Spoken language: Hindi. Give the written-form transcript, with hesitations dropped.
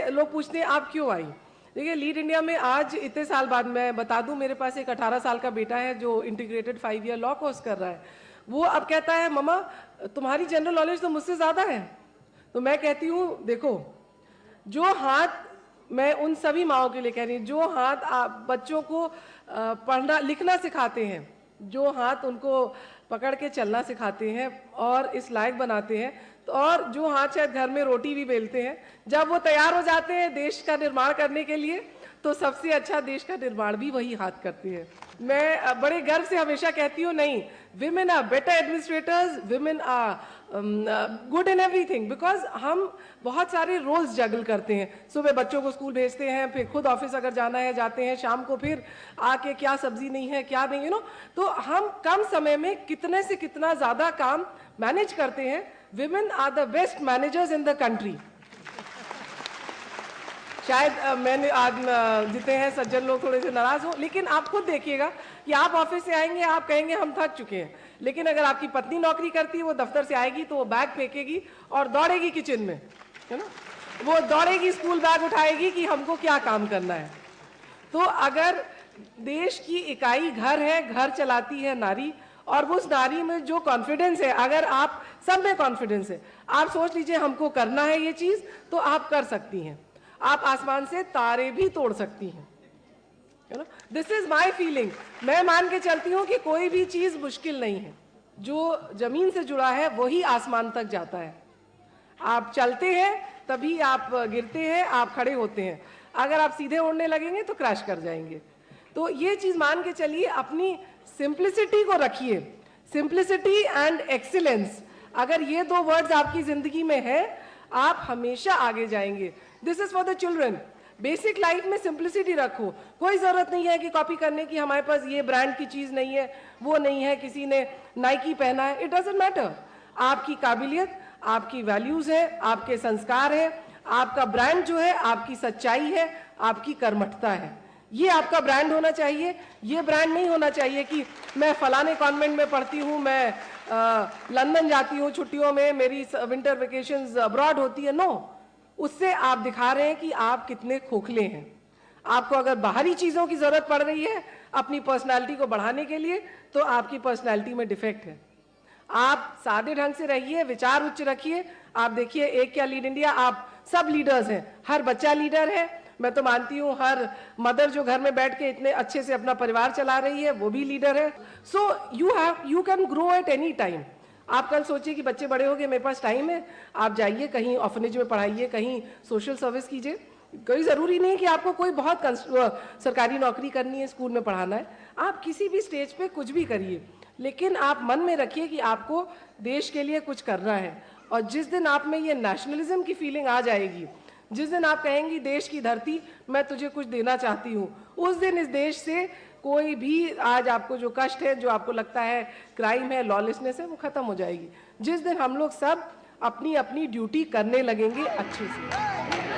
लोग पूछते हैं आप क्यों आई। देखिए, लीड इंडिया में आज इतने साल बाद, मैं बता दूं, मेरे पास एक 18 साल का बेटा है जो इंटीग्रेटेड 5 ईयर लॉ कोर्स कर रहा है। वो अब कहता है मम्मा तुम्हारी जनरल नॉलेज तो मुझसे ज़्यादा है। तो मैं कहती हूँ देखो, जो हाथ, मैं उन सभी माओं के लिए कह रही हूँ, जो हाथ बच्चों को पढ़ना लिखना सिखाते हैं, जो हाथ उनको पकड़ के चलना सिखाते हैं और इस लायक बनाते हैं, तो और जो हाथ शायद घर में रोटी भी बेलते हैं, जब वो तैयार हो जाते हैं देश का निर्माण करने के लिए, तो सबसे अच्छा देश का निर्माण भी वही हाथ करती है। मैं बड़े गर्व से हमेशा कहती हूँ, नहीं, women are better administrators, women are good in everything, because हम बहुत सारे रोल्स जगल करते हैं। सुबह बच्चों को स्कूल भेजते हैं, फिर खुद ऑफिस अगर जाना है जाते हैं, शाम को फिर आके क्या सब्जी नहीं है क्या नहीं, तो हम कम समय में कितने से कितना ज्यादा काम मैनेज करते हैं। Women are the best managers in the country. शायद मैंने आज जितने हैं सज्जन लोग थोड़े से नाराज हो, लेकिन आप खुद देखिएगा कि आप ऑफिस से आएंगे, आप कहेंगे हम थक चुके हैं, लेकिन अगर आपकी पत्नी नौकरी करती है, वो दफ्तर से आएगी तो वो बैग फेंकेगी और दौड़ेगी किचन में, है ना, वो दौड़ेगी स्कूल बैग उठाएगी कि हमको क्या काम करना है। तो अगर देश की इकाई घर है, घर चलाती है नारी, और उस नारी में जो कॉन्फिडेंस है, अगर आप सब में कॉन्फिडेंस है, आप सोच लीजिए हमको करना है ये चीज, तो आप कर सकती हैं। आप आसमान से तारे भी तोड़ सकती हैं, you know, this is my feeling. मैं मान के चलती हूँ कि कोई भी चीज मुश्किल नहीं है, जो जमीन से जुड़ा है वही आसमान तक जाता है। आप चलते हैं तभी आप गिरते हैं, आप खड़े होते हैं। अगर आप सीधे उड़ने लगेंगे तो क्रैश कर जाएंगे। तो ये चीज मान के चलिए, अपनी सिंप्लिसिटी को रखिए। सिंप्लिसिटी एंड एक्सीलेंस, अगर ये दो वर्ड्स आपकी जिंदगी में है, आप हमेशा आगे जाएंगे। This is for the children. Basic life में सिंप्लिसिटी रखो। कोई जरूरत नहीं है कि कॉपी करने की, हमारे पास ये ब्रांड की चीज नहीं है, वो नहीं है, किसी ने नाइकी पहना है, इट डजंट मैटर। आपकी काबिलियत, आपकी वैल्यूज है, आपके संस्कार है, आपका ब्रांड जो है आपकी सच्चाई है, आपकी कर्मठता है। ये आपका ब्रांड होना चाहिए। ये ब्रांड नहीं होना चाहिए कि मैं फलाने कॉन्वेंट में पढ़ती हूँ, मैं लंदन जाती हूँ छुट्टियों में, मेरी विंटर वेकेशंस अब्रॉड होती है। नो, उससे आप दिखा रहे हैं कि आप कितने खोखले हैं। आपको अगर बाहरी चीजों की जरूरत पड़ रही है अपनी पर्सनालिटी को बढ़ाने के लिए, तो आपकी पर्सनालिटी में डिफेक्ट है। आप सादे ढंग से रहिए, विचार उच्च रखिए। आप देखिए, एक क्या लीड इंडिया, आप सब लीडर्स हैं, हर बच्चा लीडर है। मैं तो मानती हूँ हर मदर जो घर में बैठ के इतने अच्छे से अपना परिवार चला रही है, वो भी लीडर है। So you can grow at any time. आप कल सोचिए कि बच्चे बड़े हो गए, मेरे पास टाइम है, आप जाइए कहीं ऑर्फनेज में पढ़ाइए, कहीं सोशल सर्विस कीजिए। कोई ज़रूरी नहीं कि आपको कोई बहुत सरकारी नौकरी करनी है, स्कूल में पढ़ाना है। आप किसी भी स्टेज पे कुछ भी करिए, लेकिन आप मन में रखिए कि आपको देश के लिए कुछ करना है। और जिस दिन आप में ये नेशनलिज्म की फीलिंग आ जाएगी, जिस दिन आप कहेंगी देश की धरती मैं तुझे कुछ देना चाहती हूँ, उस दिन इस देश से कोई भी आज आपको जो कष्ट है, जो आपको लगता है क्राइम है, लॉलेसनेस है, वो खत्म हो जाएगी। जिस दिन हम लोग सब अपनी अपनी ड्यूटी करने लगेंगे अच्छे से।